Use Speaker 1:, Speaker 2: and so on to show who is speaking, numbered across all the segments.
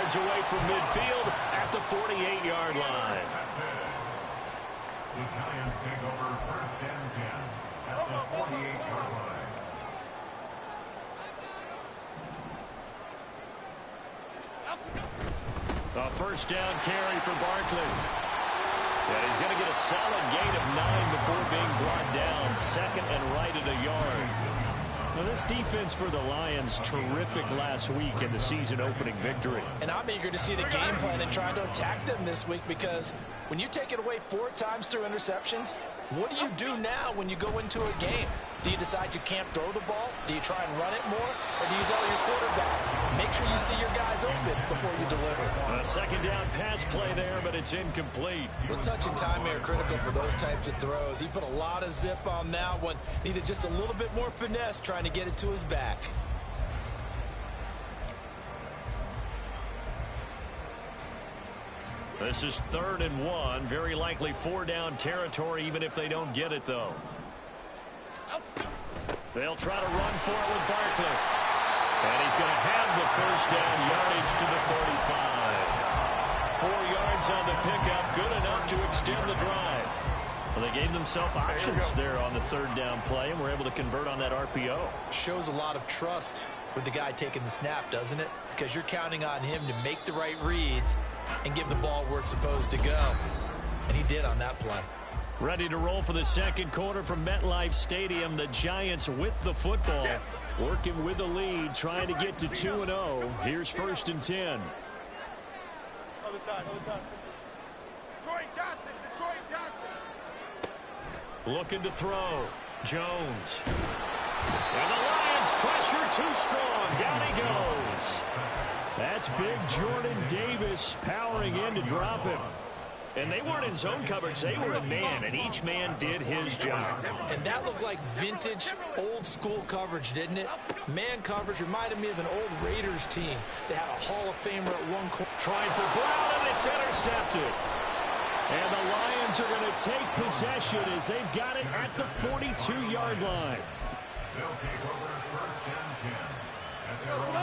Speaker 1: yards away from midfield at the 48-yard line.
Speaker 2: The Giants take over 1st and 10 at the 48-yard line.
Speaker 1: A first down carry for Barkley. And he's going to get a solid gain of 9 before being brought down. 2nd and right at a yard. Now, this defense for the Lions, terrific last week in the season-opening victory.
Speaker 3: And I'm eager to see the game plan and trying to attack them this week, because when you take it away 4 times through interceptions, what do you do now when you go into a game? Do you decide you can't throw the ball? Do you try and run it more? Or do you tell your quarterback, make sure you see your guys open before you deliver?
Speaker 1: A 2nd down pass play there, but it's incomplete.
Speaker 3: Well, touch and timing are critical for those types of throws. He put a lot of zip on that one. Needed just a little bit more finesse trying to get it to his back.
Speaker 1: This is 3rd and 1. Very likely 4-down territory, even if they don't get it, though. They'll try to run for it with Barkley. And he's going to have the first down, yardage to the 45. 4 yards on the pickup, good enough to extend the drive. Well, they gave themselves options there on the 3rd down play, and were able to convert on that RPO.
Speaker 3: Shows a lot of trust with the guy taking the snap, doesn't it? Because you're counting on him to make the right reads and give the ball where it's supposed to go. And he did on that play.
Speaker 1: Ready to roll for the 2nd quarter from MetLife Stadium. The Giants with the football, working with the lead, trying to get to 2-0. Here's 1st and 10.
Speaker 4: Other side, other side. Detroit Johnson.
Speaker 1: Looking to throw. Jones. And the Lions pressure too strong. Down he goes. That's big Jordan Davis powering in to drop him. And they weren't in zone coverage. They were in man, and each man did his job.
Speaker 3: And that looked like vintage, old-school coverage, didn't it? Man coverage reminded me of an old Raiders team. They had a Hall of Famer at one corner.
Speaker 1: Trying for Brown, and it's intercepted. And the Lions are going to take possession as they've got it at the 42-yard line.
Speaker 2: They'll take over 1st and 10 at their own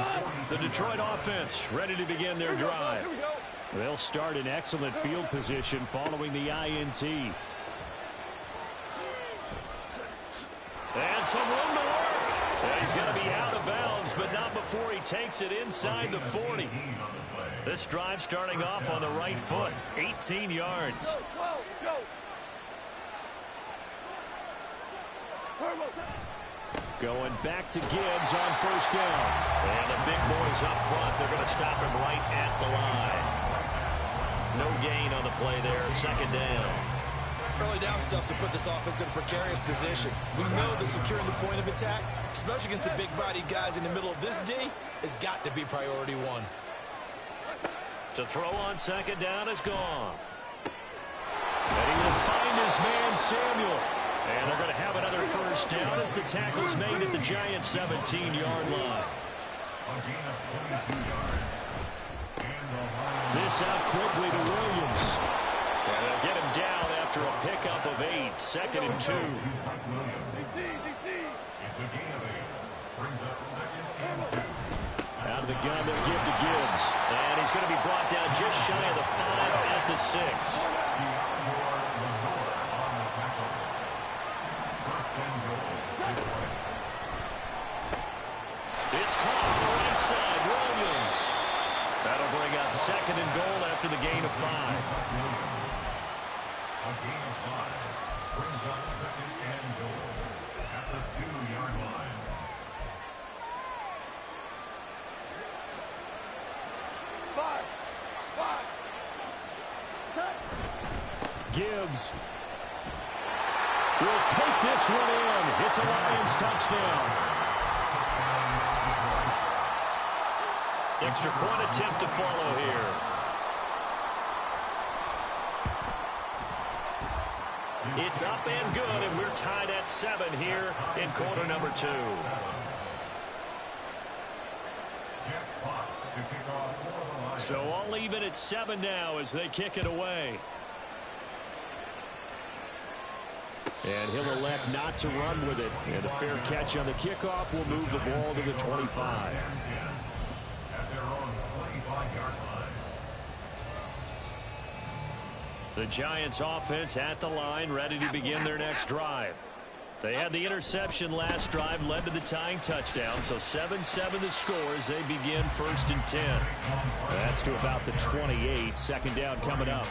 Speaker 2: 42.
Speaker 1: The Detroit offense ready to begin their drive. They'll start in excellent field position following the INT. And some room to work. And he's going to be out of bounds, but not before he takes it inside the 40. This drive starting off on the right foot. 18 yards. Going back to Gibbs on 1st down. And the big boys up front. They're going to stop him right at the line. No gain on the play there. 2nd down.
Speaker 3: Early down stuff to put this offense in a precarious position. We know that securing the point of attack, especially against the big-bodied guys in the middle of this D, has got to be priority 1.
Speaker 1: To throw on 2nd down is gone. And he will find his man, Samuel. And they're going to have another first down as the tackle's made at the Giants' 17-yard line. This out quickly to Williams. And they'll get him down after a pickup of 8. 2nd and 2.
Speaker 2: It's a gain of 8. Brings up 2nd and 2.
Speaker 1: Out of the gun, they'll give to Gibbs. And he's going to be brought down just shy of the 5 at the 6. It's caught on the right side. Williams. That'll bring up 2nd and goal after the gain of 5.
Speaker 2: A gain of 5 brings up 2nd and goal at the 2-yard line.
Speaker 1: Gibbs will take this one in. It's a Lions touchdown. Extra point attempt to follow here. It's up and good, and we're tied at 7 here in quarter number 2. So all even at 7 now as they kick it away. And he'll elect not to run with it. And a fair catch on the kickoff will move the ball to the 25.
Speaker 2: their own 25-yard line.
Speaker 1: The Giants offense at the line, ready to begin their next drive. They had the interception last drive, led to the tying touchdown, so 7-7 the score as they begin 1st and 10. That's to about the 28. Second down coming up.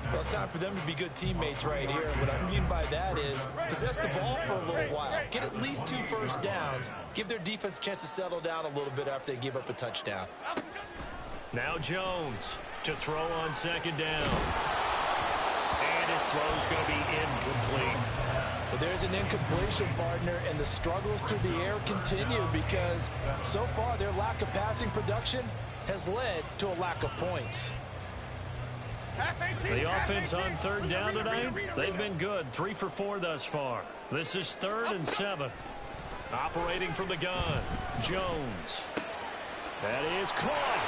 Speaker 3: Well, it's time for them to be good teammates right here. And what I mean by that is possess the ball for a little while. Get at least 2 first downs. Give their defense a chance to settle down a little bit after they give up a touchdown.
Speaker 1: Now Jones to throw on second down. And his throw's going to be incomplete.
Speaker 3: But there's an incompletion, partner, and the struggles through the air continue because so far their lack of passing production has led to a lack of points.
Speaker 1: The offense on third down tonight, they've been good. 3 for 4 thus far. This is 3rd and 7. Operating from the gun, Jones. That is caught.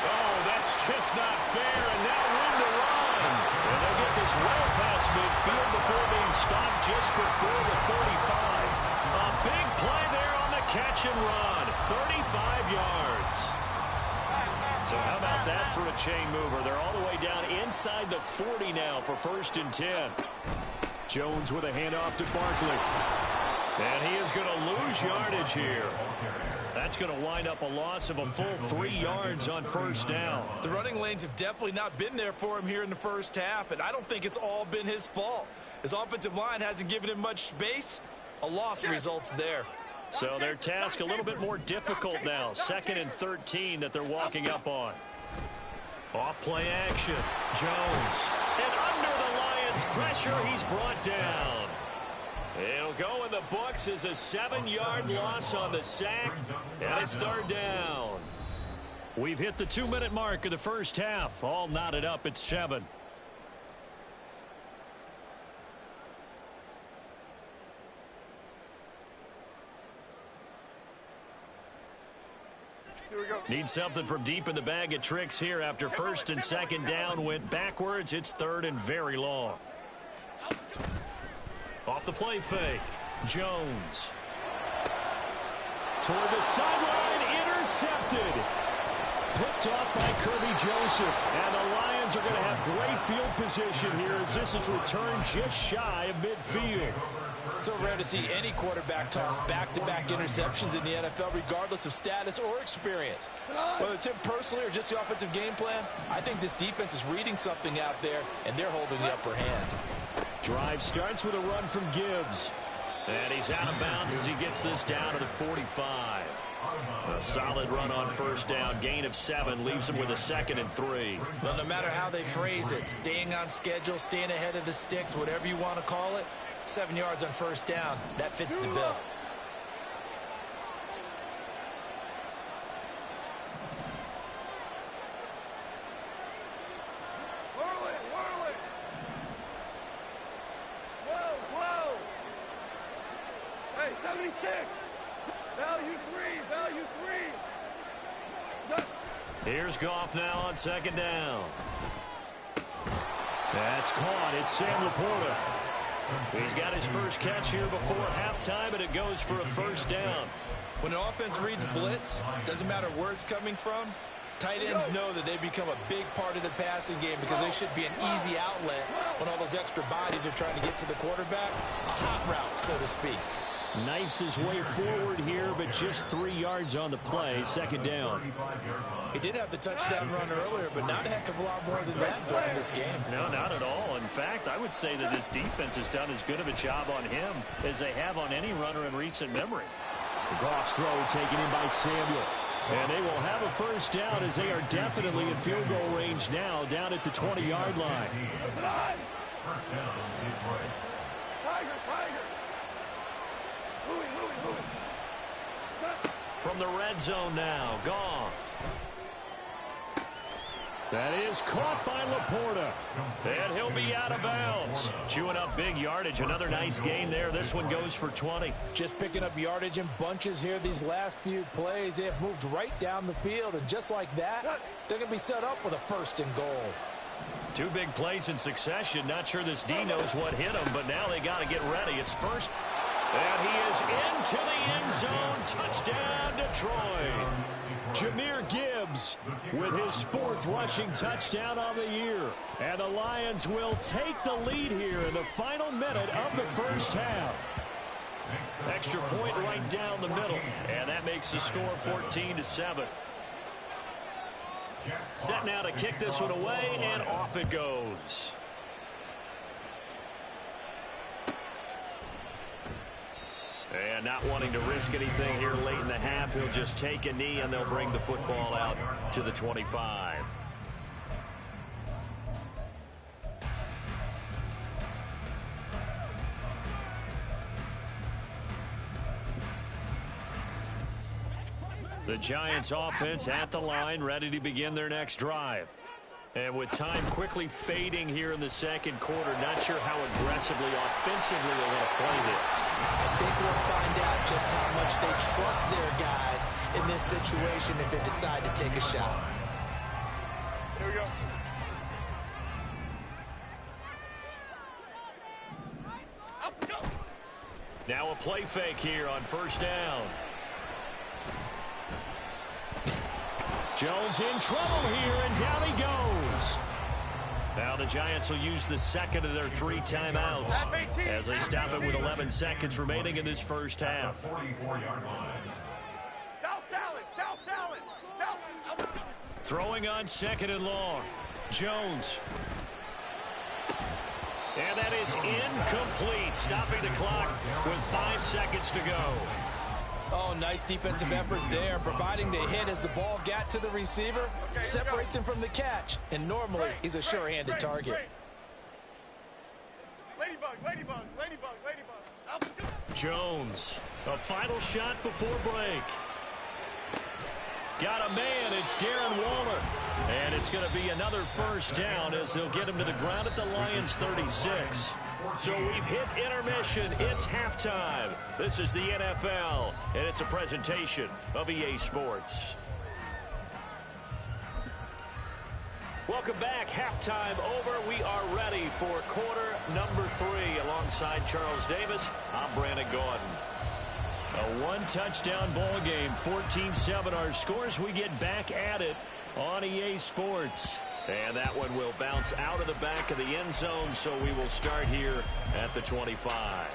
Speaker 1: Oh, that's just not fair, and now room to run. And they'll get this well past midfield before being stopped just before the 35. A big play there on the catch and run. 35 yards. So how about that for a chain mover? They're all the way down inside the 40 now for 1st and 10. Jones with a handoff to Barkley. And he is going to lose yardage here. That's going to wind up a loss of a full 3 yards on 1st down.
Speaker 3: The running lanes have definitely not been there for him here in the first half, and I don't think it's all been his fault. His offensive line hasn't given him much space. A loss results there.
Speaker 1: So their task a little bit more difficult now. 2nd and 13 that they're walking up on. Off play action. Jones. And under the Lions' pressure, he's brought down. It'll go in the books as a 7-yard loss on the sack. And it's 3rd down. We've hit the 2-minute mark of the first half. All knotted up at 7. Need something from deep in the bag of tricks here after 1st and 2nd down went backwards. It's 3rd and very long. Off the play fake. Jones. Toward the sideline. Intercepted. Picked off by Kirby Joseph. And the Lions are going to have great field position here as this is returned just shy of midfield.
Speaker 3: So rare to see any quarterback toss back-to-back interceptions in the NFL, regardless of status or experience. Whether it's him personally or just the offensive game plan, I think this defense is reading something out there, and they're holding the upper hand.
Speaker 1: Drive starts with a run from Gibbs. And he's out of bounds as he gets this down to the 45. A solid run on 1st down. Gain of 7 leaves him with a 2nd and 3.
Speaker 3: Well, no matter how they phrase it, staying on schedule, staying ahead of the sticks, whatever you want to call it, 7 yards on 1st down, that fits the bill.
Speaker 4: Whoa. Hey, 76. Value 3.
Speaker 1: Here's Goff now on 2nd down. That's caught. It's Sam Laporta. He's got his first catch here before halftime, and it goes for a 1st down.
Speaker 3: When an offense reads blitz, doesn't matter where it's coming from, tight ends know that they become a big part of the passing game because they should be an easy outlet when all those extra bodies are trying to get to the quarterback. A hot route, so to speak.
Speaker 1: Knifes his way forward here, but just 3 yards on the play. 2nd down.
Speaker 3: He did have the touchdown run earlier, but not a heck of a lot more than that throughout this game.
Speaker 1: No, not at all. In fact, I would say that this defense has done as good of a job on him as they have on any runner in recent memory. Goff's throw taken in by Samuel. And they will have a 1st down as they are definitely in field goal range now down at the 20-yard line.
Speaker 2: 1st down is right.
Speaker 4: Tiger. Moving.
Speaker 1: From the red zone now, Goff. That is caught by Laporta. And he'll be out of bounds. Chewing up big yardage. Another nice gain there. This one goes for 20.
Speaker 3: Just picking up yardage in bunches here these last few plays. They have moved right down the field, and just like that, they're going to be set up with a 1st and goal.
Speaker 1: 2 big plays in succession. Not sure this D knows what hit him, but now they got to get ready. It's 1st. And he is into the end zone. Touchdown, Detroit. Jahmyr Gibbs with his 4th rushing touchdown on the year. And the Lions will take the lead here in the final minute of the first half. Extra point right down the middle. And that makes the score 14-7. Set now to kick this one away, and off it goes. And not wanting to risk anything here late in the half, he'll just take a knee, and they'll bring the football out to the 25. The Giants offense at the line, ready to begin their next drive. And with time quickly fading here in the second quarter, not sure how aggressively, offensively they're going to play this.
Speaker 3: I think we'll find out just how much they trust their guys in this situation if they decide to take a shot.
Speaker 4: Here we go. Up, go.
Speaker 1: Now a play fake here on first down. Jones in trouble here, and down he goes. Now the Giants will use the second of their 3 timeouts as they stop it with 11 seconds remaining in this first half.
Speaker 2: 44-yard line.
Speaker 4: South salad.
Speaker 1: Throwing on 2nd and long. Jones. And that is incomplete, stopping the clock with 5 seconds to go.
Speaker 3: Oh, nice defensive effort there, providing the hit as the ball got to the receiver, separates him from the catch, and normally he's a sure-handed target.
Speaker 4: Ladybug. Up, go.
Speaker 1: Jones, a final shot before break. Got a man, it's Darren Waller. And it's going to be another first down as they'll get him to the ground at the Lions' 36. So we've hit intermission. It's halftime. This is the NFL, and it's a presentation of EA Sports. Welcome back. Halftime over. We are ready for quarter number 3. Alongside Charles Davis, I'm Brandon Gordon. A 1-touchdown ball game, 14-7 our scores. We get back at it on EA Sports. And that one will bounce out of the back of the end zone, so we will start here at the 25.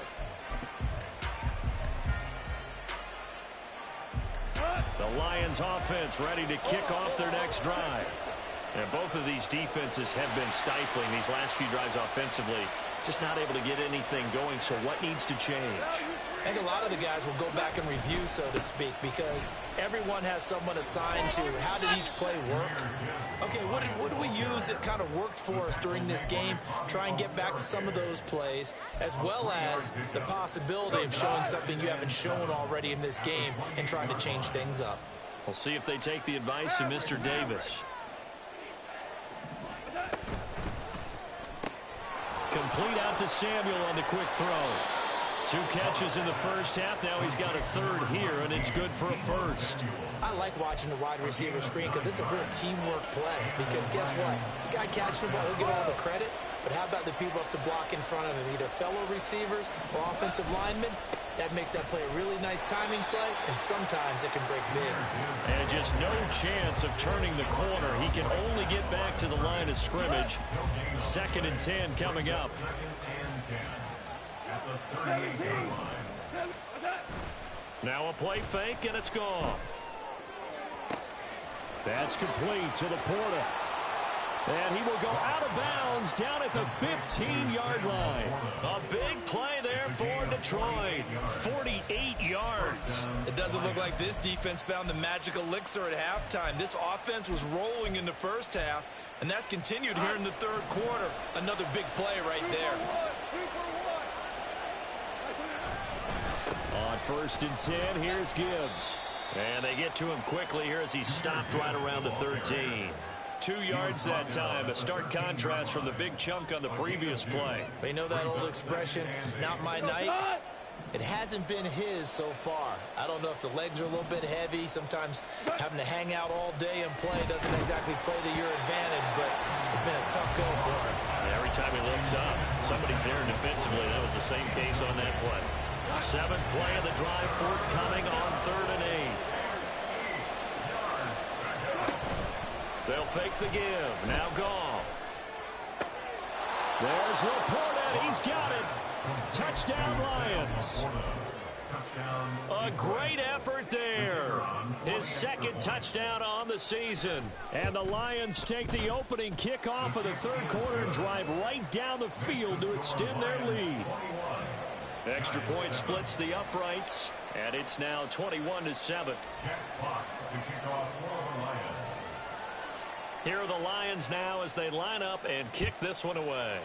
Speaker 1: The Lions offense ready to kick off their next drive. And both of these defenses have been stifling these last few drives offensively. Just not able to get anything going, so what needs to change?
Speaker 3: I think a lot of the guys will go back and review, so to speak, because everyone has someone assigned to how did each play work. Okay, what did we use that kind of worked for us during this game? Try and get back to some of those plays, as well as the possibility of showing something you haven't shown already in this game and trying to change things up.
Speaker 1: We'll see if they take the advice of Mr. Davis. Complete out to Samuel on the quick throw. 2 catches in the first half. Now he's got a 3rd here, and it's good for a first.
Speaker 3: I like watching the wide receiver screen because it's a real teamwork play. Because guess what? The guy catching the ball, he'll get all the credit. But how about the people up to block in front of him, either fellow receivers or offensive linemen? That makes that play a really nice timing play, and sometimes it can break big.
Speaker 1: And just no chance of turning the corner. He can only get back to the line of scrimmage. 2nd and 10 coming up.
Speaker 4: 17.
Speaker 1: Now a play fake, and it's gone. That's complete to the Porter. And he will go out of bounds down at the 15-yard line. A big play there for Detroit. 48 yards.
Speaker 3: It doesn't look like this defense found the magic elixir at halftime. This offense was rolling in the first half, and that's continued here in the 3rd quarter. Another big play right there.
Speaker 1: On 1st and 10, here's Gibbs. And they get to him quickly here as he stopped right around the 13. 2 yards that time, a stark contrast from the big chunk on the previous play.
Speaker 3: You know that old expression, it's not my night? It hasn't been his so far. I don't know if the legs are a little bit heavy. Sometimes having to hang out all day and play doesn't exactly play to your advantage, but it's been a tough go for him.
Speaker 1: Every time he looks up, somebody's there defensively. That was the same case on that play. Seventh play of the drive forthcoming on 3rd and 8. They'll fake the give. Now Goff. There's Laporta. He's got it. Touchdown, Lions. A great effort there. His second touchdown on the season. And the Lions take the opening kickoff of the 3rd quarter and drive right down the field to extend their lead. Extra point splits the uprights, and it's now 21-7. Here are the Lions now as they line up and kick this one away.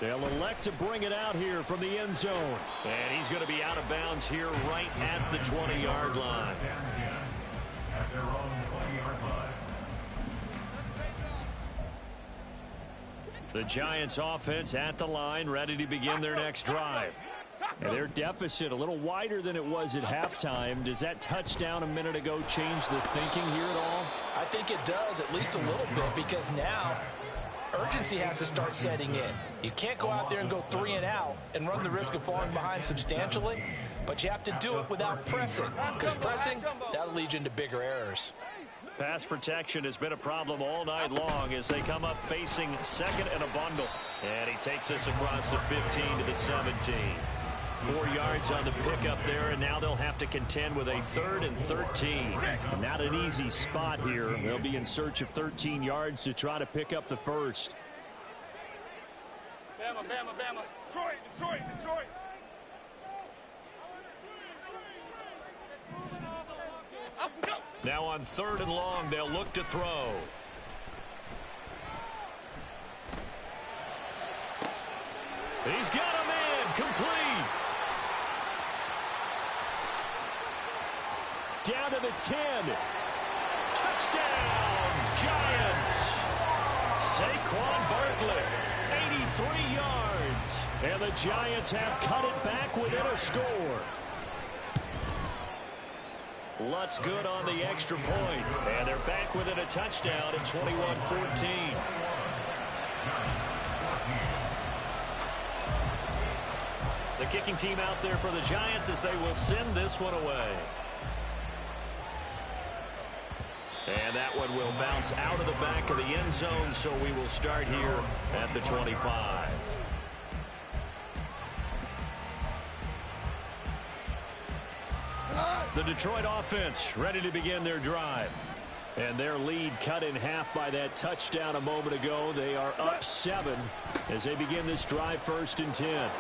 Speaker 1: They'll elect to bring it out here from the end zone. And he's going to be out of bounds here right at the 20-yard line.
Speaker 2: At their own 20-yard line.
Speaker 1: The Giants offense at the line, ready to begin their next drive. And their deficit a little wider than it was at halftime. Does that touchdown a minute ago change the thinking here at all?
Speaker 3: I think it does, at least a little bit, because now urgency has to start setting in. You can't go out there and go 3 and out and run the risk of falling behind substantially, but you have to do it without pressing, because pressing, that'll lead you into bigger errors.
Speaker 1: Pass protection has been a problem all night long as they come up facing second and a bundle. And he takes us across the 15 to the 17. 4 yards on the pickup there, and now they'll have to contend with a 3rd and 13. Not an easy spot here. They'll be in search of 13 yards to try to pick up the first.
Speaker 4: Bama, Bama, Bama. Detroit, Detroit, Detroit. Up and go.
Speaker 1: Now on 3rd and long, they'll look to throw. He's got a man complete. Down to the 10. Touchdown, Giants. Saquon Barkley, 83 yards. And the Giants have cut it back within a score. Lutz good on the extra point. And they're back within a touchdown at 21-14. The kicking team out there for the Giants as they will send this one away. And that one will bounce out of the back of the end zone, so we will start here at the 25. The Detroit offense ready to begin their drive. And their lead cut in half by that touchdown a moment ago. They are up 7 as they begin this drive 1st and 10. And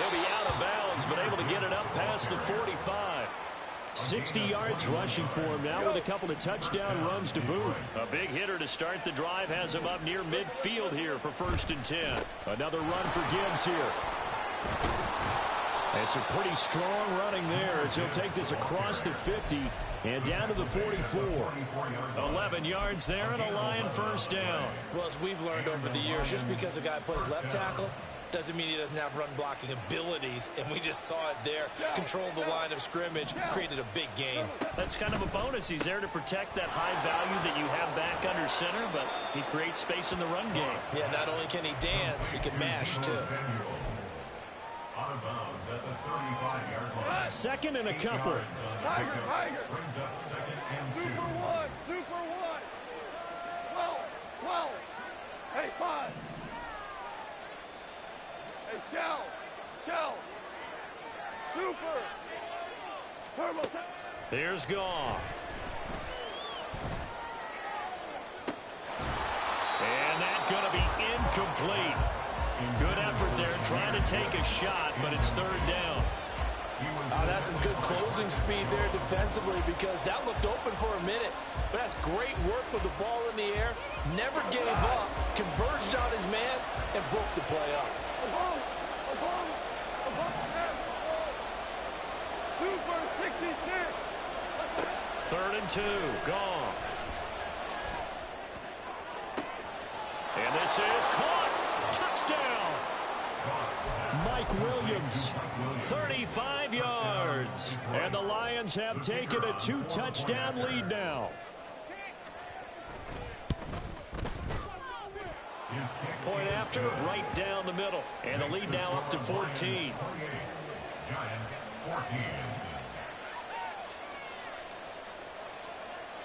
Speaker 1: he'll be out of bounds, but able to get it up past the 45. 60 yards rushing for him now with a couple of touchdown runs to boot. A big hitter to start the drive has him up near midfield here for 1st and 10. Another run for Gibbs here. And some pretty strong running there as he'll take this across the 50 and down to the 44. 11 yards there and a Lion 1st down.
Speaker 3: Well, as we've learned over the years, just because a guy plays left tackle doesn't mean he doesn't have run blocking abilities, and we just saw it there. Controlled the line of scrimmage, created a big gain.
Speaker 1: That's kind of a bonus. He's there to protect that high value that you have back under center, but he creates space in the run game.
Speaker 3: Yeah, not only can he dance, he can mash, too.
Speaker 2: Out of bounds at the 35-yard line.
Speaker 1: 2nd and a couple.
Speaker 4: Tiger, Tiger.
Speaker 2: Brings up 2nd and 2.
Speaker 4: Super 1, Super 1. 12, 12. Hey, 5. Hey, Shell, Shell. Super. Turbo.
Speaker 1: Here's Goff. And that's going to be incomplete. Good effort there, trying to take a shot, but it's 3rd down.
Speaker 3: That's some good closing speed there defensively, because that looked open for a minute. But that's great work with the ball in the air. Never gave up, converged on his man, and broke the play up.
Speaker 4: Super 66.
Speaker 1: 3rd and 2, Goff. And this is caught. Touchdown. Mike Williams, 35 yards. And the Lions have taken a 2-touchdown lead now. Point after, right down the middle. And the lead now up to 14.
Speaker 2: Giants 14.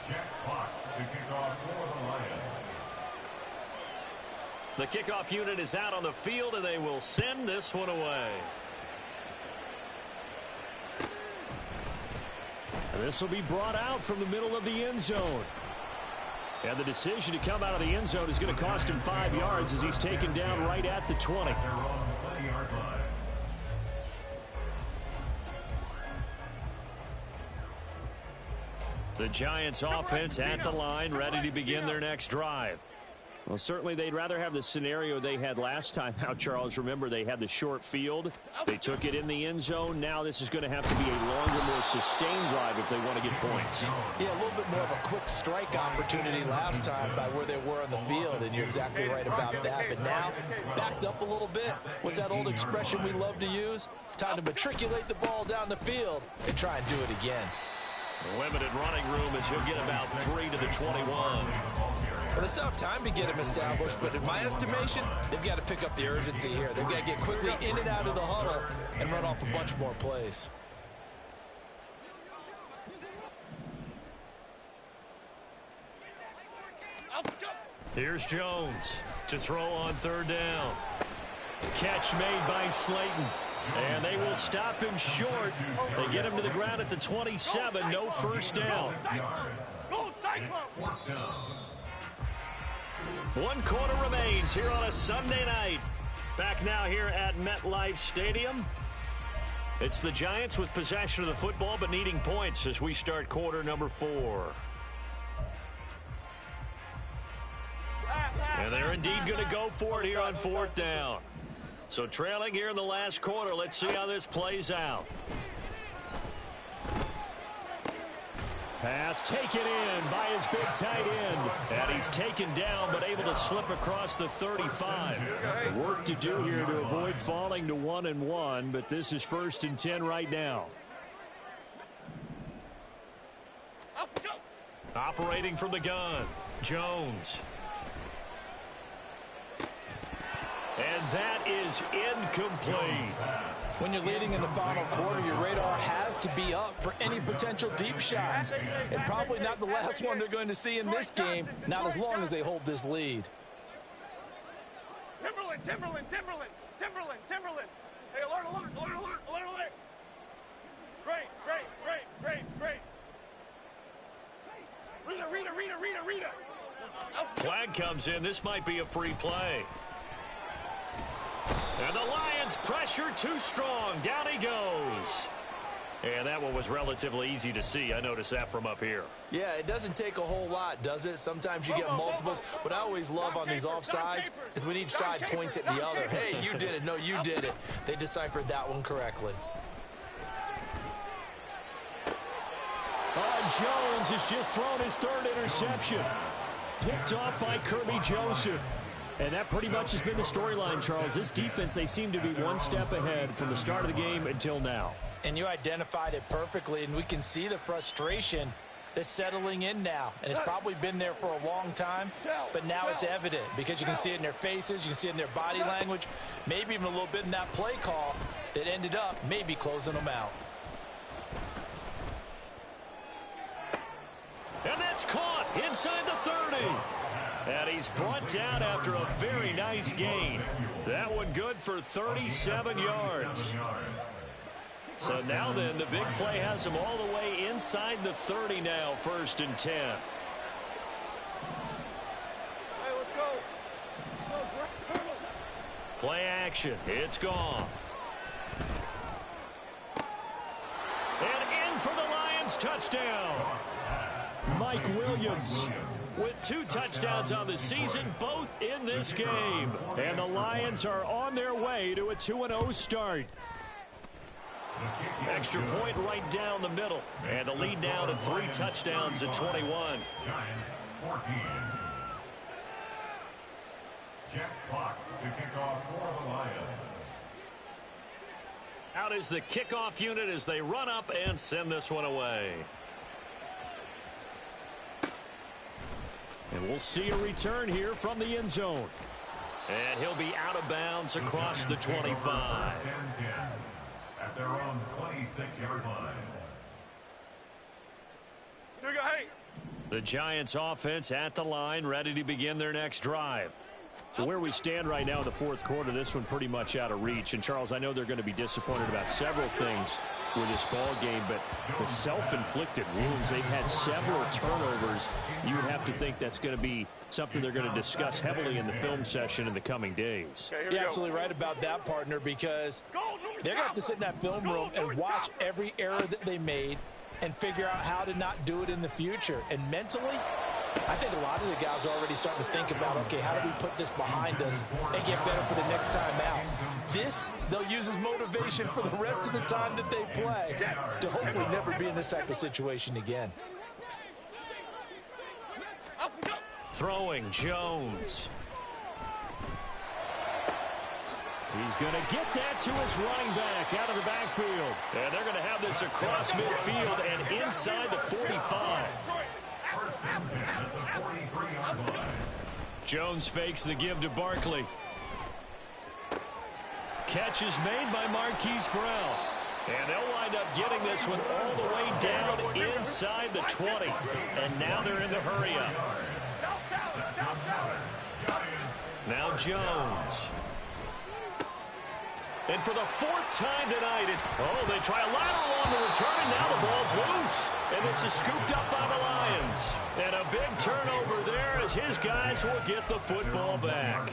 Speaker 2: Jack Fox to kick off for the Lions.
Speaker 1: The kickoff unit is out on the field, and they will send this one away. This will be brought out from the middle of the end zone. And the decision to come out of the end zone is going to cost him 5 yards as he's taken down right at the 20. The Giants offense at the line, ready to begin their next drive. Well, certainly they'd rather have the scenario they had last time out, Charles. Remember, they had the short field. They took it in the end zone. Now this is going to have to be a longer, more sustained drive if they want to get points.
Speaker 3: Yeah, a little bit more of a quick strike opportunity last time by where they were on the field, and you're exactly right about that. But now, backed up a little bit. What's that old expression we love to use? Time to matriculate the ball down the field and try and do it again.
Speaker 1: Limited running room as he'll get about 3 to the 21.
Speaker 3: Well, they still have time to get him established, but in my estimation, they've got to pick up the urgency here. They've got to get quickly in and out of the huddle and run off a bunch more plays.
Speaker 1: Here's Jones to throw on third down. Catch made by Slayton. And they will stop him short. They get him to the ground at the 27. No first down. 1 quarter remains here on a Sunday night. Back now here at MetLife Stadium. It's the Giants with possession of the football but needing points as we start quarter number 4. And they're indeed going to go for it here on 4th down. So trailing here in the last quarter. Let's see how this plays out. Pass taken in by his big tight end. And he's taken down but able to slip across the 35. Work to do here to avoid falling to 1-1, but this is 1st and 10 right now. Operating from the gun, Jones. And that is incomplete.
Speaker 3: When you're leading in the final quarter, your radar has to be up for any potential deep shots. And probably not the last one they're going to see in this game, not as long as they hold this lead.
Speaker 4: Timberland. Hey, alert. Great. Rita.
Speaker 1: Flag comes in. This might be a free play. And the Lions pressure too strong. Down he goes. And that one was relatively easy to see. I noticed that from up here.
Speaker 3: Yeah, it doesn't take a whole lot, does it? Sometimes you get multiples. What I always love on these offsides is when each side points at the other. Hey, you did it. No, you did it. They deciphered that one correctly.
Speaker 1: Jones has just thrown his 3rd interception. Picked off by Kirby Joseph. And that pretty much has been the storyline, Charles. This defense, they seem to be one step ahead from the start of the game until now.
Speaker 3: And you identified it perfectly, and we can see the frustration that's settling in now. And it's probably been there for a long time, but now it's evident because you can see it in their faces, you can see it in their body language, maybe even a little bit in that play call that ended up maybe closing them out.
Speaker 1: And that's caught inside the 30. And he's brought down after a very nice gain. That one good for 37 yards. So now then, the big play has him all the way inside the 30 now, 1st and 10.
Speaker 4: Hey, let's go.
Speaker 1: Play action. It's gone. And in for the Lions touchdown. Mike Williams with 2 touchdowns on the season, both in this game. And the Lions are on their way to a 2-0 start. Extra point right down the middle. And the lead now to 3 touchdowns at 21.
Speaker 2: Giants 14. Jack Fox to kick off for the Lions.
Speaker 1: Out is the kickoff unit as they run up and send this one away. And we'll see a return here from the end zone. And he'll be out of bounds across the 25.
Speaker 2: At their own 26-yard line.
Speaker 1: The Giants offense at the line, ready to begin their next drive. Where we stand right now in the fourth quarter, this one pretty much out of reach. And, Charles, I know they're going to be disappointed about several things with this ball game, but the self-inflicted wounds, they've had several turnovers. You would have to think that's going to be something they're going to discuss heavily in the film session in the coming days.
Speaker 3: You're absolutely right about that, partner, because they're going to have to sit in that film room and watch every error that they made and figure out how to not do it in the future. And mentally, I think a lot of the guys are already starting to think about, okay, how do we put this behind us and get better for the next time out? This, they'll use as motivation for the rest of the time that they play to hopefully never be in this type of situation again.
Speaker 1: Throwing, Jones. He's going to get that to his running back out of the backfield. And they're going to have this across midfield and inside the 45. Jones fakes the give to Barkley. Catch is made by Marquise Brown. And they'll wind up getting this one all the way down inside the 20. And now they're in the hurry up. Now Jones. And for the fourth time tonight, they try a lateral on the return, and now the ball's loose. And this is scooped up by the Lions. And a big turnover there as his guys will get the football back.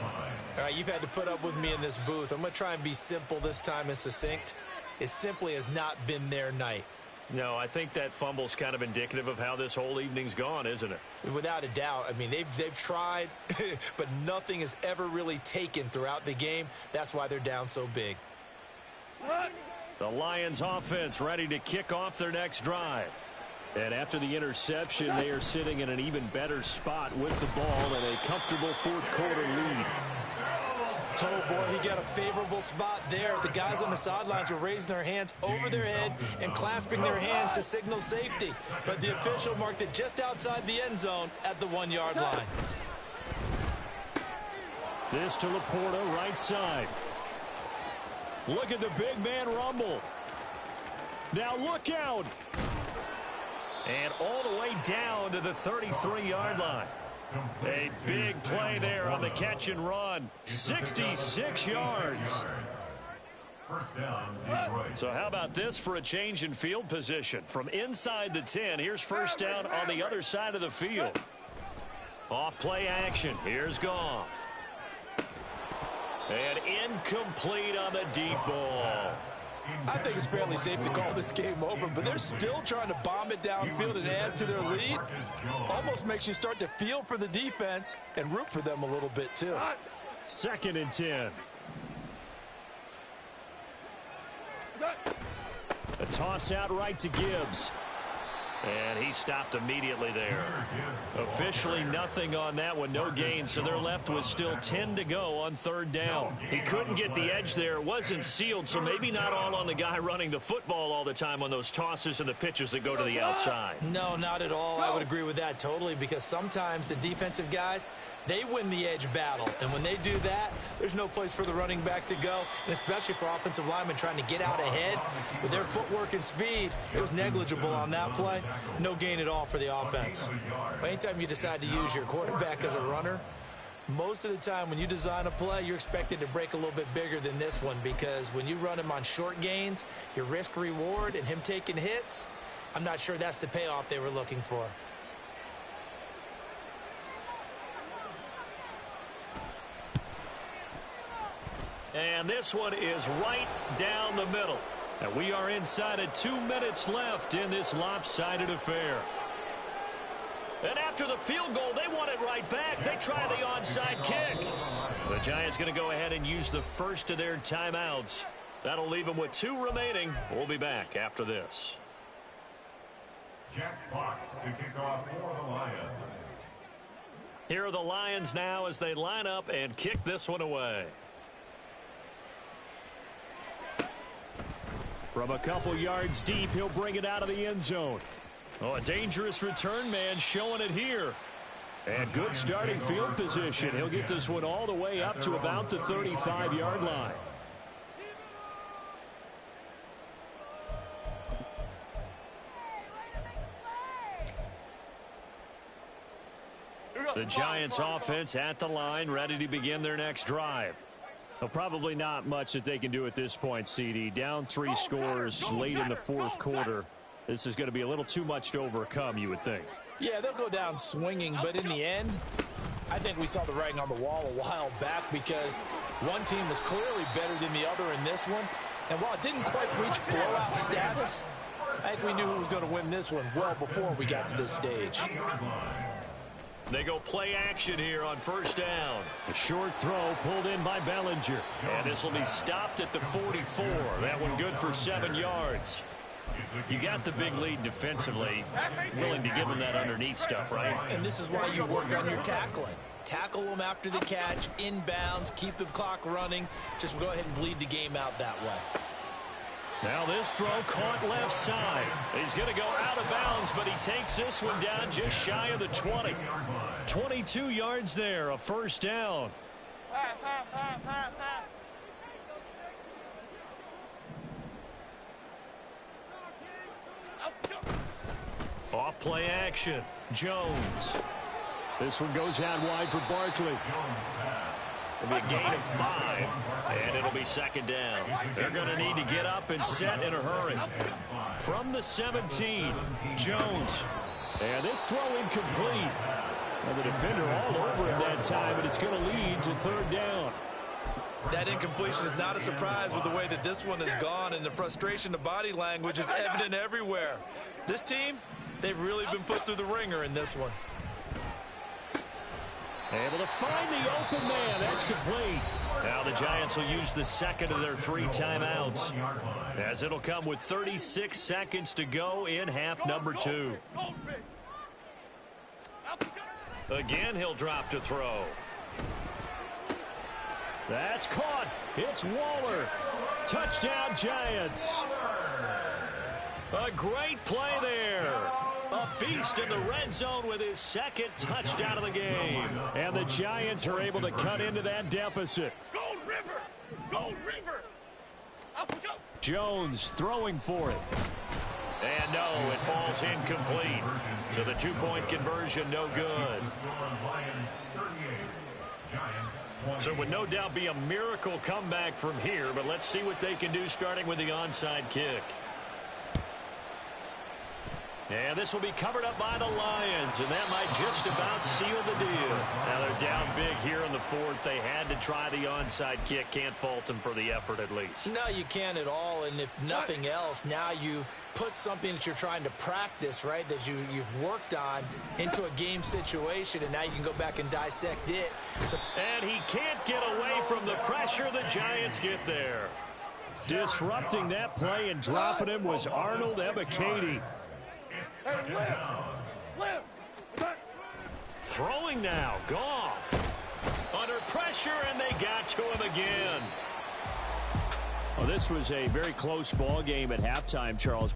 Speaker 3: All right, you've had to put up with me in this booth. I'm going to try and be simple this time and succinct. It simply has not been their night.
Speaker 1: No, I think that fumble's kind of indicative of how this whole evening's gone, isn't it?
Speaker 3: Without a doubt. I mean, they've tried, but nothing has ever really taken throughout the game. That's why they're down so big.
Speaker 1: The Lions offense ready to kick off their next drive. And after the interception, they are sitting in an even better spot with the ball and a comfortable fourth quarter lead.
Speaker 3: Oh, boy, he got a favorable spot there. The guys on the sidelines were raising their hands over their head and clasping their hands to signal safety. But the official marked it just outside the end zone at the 1-yard line.
Speaker 1: This to Laporta, right side. Look at the big man rumble. Now look out. And all the way down to the 33-yard line. A big play there on the catch and run. 66 yards. So how about this for a change in field position? From inside the 10, here's first down on the other side of the field. Off play action. Here's Goff. And incomplete on the deep ball.
Speaker 3: I think it's fairly safe to call this game over, but they're still trying to bomb it downfield and add to their lead. Almost makes you start to feel for the defense and root for them a little bit, too.
Speaker 1: 2nd and 10. A toss out right to Gibbs. And he stopped immediately there. Officially nothing on that one, no gain, so they're left with still 10 to go on 3rd down. He couldn't get the edge there. It wasn't sealed, so maybe not all on the guy running the football all the time on those tosses and the pitches that go to the outside.
Speaker 3: No, not at all. I would agree with that totally, because sometimes the defensive guys, they win the edge battle. And when they do that, there's no place for the running back to go, and especially for offensive linemen trying to get out ahead. With their footwork and speed, it was negligible on that play. No gain at all for the offense. But anytime you decide to use your quarterback as a runner, most of the time when you design a play, you're expected to break a little bit bigger than this one, because when you run him on short gains, your risk-reward and him taking hits, I'm not sure that's the payoff they were looking for.
Speaker 1: And this one is right down the middle. And we are inside of 2 minutes left in this lopsided affair. And after the field goal, they want it right back. They try the onside kick. The Giants going to go ahead and use the first of their timeouts. That'll leave them with 2 remaining. We'll be back after this.
Speaker 2: Jack Fox to kick off for the Lions.
Speaker 1: Here are the Lions now as they line up and kick this one away. From a couple yards deep, he'll bring it out of the end zone. Oh, a dangerous return man showing it here. And good starting field position. He'll get this one all the way up to about the 35-yard line. The Giants offense at the line, ready to begin their next drive. Well, probably not much that they can do at this point, CD. Down 3 scores late in the fourth quarter. This is going to be a little too much to overcome, you would think.
Speaker 3: Yeah, they'll go down swinging, but in the end, I think we saw the writing on the wall a while back because one team was clearly better than the other in this one. And while it didn't quite reach blowout status, I think we knew who was going to win this one well before we got to this stage.
Speaker 1: They go play action here on first down. A short throw pulled in by Bellinger. And this will be stopped at the 44. That one good for 7 yards. You got the big lead defensively. Willing to give them that underneath stuff, right?
Speaker 3: And this is why you work on your tackling. Tackle them after the catch, inbounds, keep the clock running. Just go ahead and bleed the game out that way.
Speaker 1: Now this throw caught left side. He's going to go out of bounds, but he takes this one down just shy of the 20. 22 yards there, a first down. Off play action. Jones. This one goes out wide for Barkley. It'll be a gain of 5, and it'll be second down. They're going to need to get up and set in a hurry. From the 17, Jones. And this throw incomplete. And the defender all over him that time, and it's going to lead to third down.
Speaker 3: That incompletion is not a surprise with the way that this one has gone, and the frustration, the body language is evident everywhere. This team, they've really been put through the ringer in this one.
Speaker 1: Able to find the open man. That's complete. Now the Giants will use the second of their 3 timeouts, as it'll come with 36 seconds to go in half number 2. Again, he'll drop to throw. That's caught. It's Waller. Touchdown, Giants. A great play there. A beast in the red zone with his second touchdown of the game. And the Giants are able to cut into that deficit.
Speaker 4: Gold River! Gold River!
Speaker 1: Jones throwing for it. And no, it falls incomplete. So the 2-point conversion no good. So it would no doubt be a miracle comeback from here, but let's see what they can do starting with the onside kick. And this will be covered up by the Lions, and that might just about seal the deal. Now they're down big here in the fourth. They had to try the onside kick. Can't fault them for the effort at least.
Speaker 3: No, you can't at all, and if nothing else, now you've put something that you're trying to practice, right, that you've worked on into a game situation, and now you can go back and dissect it. So
Speaker 1: and he can't get away from the pressure. The Giants get there. Disrupting that play and dropping him was Arnold Ebiketie. Throwing now, Goff. Under pressure, and they got to him again. Well, this was a very close ball game at halftime, Charles.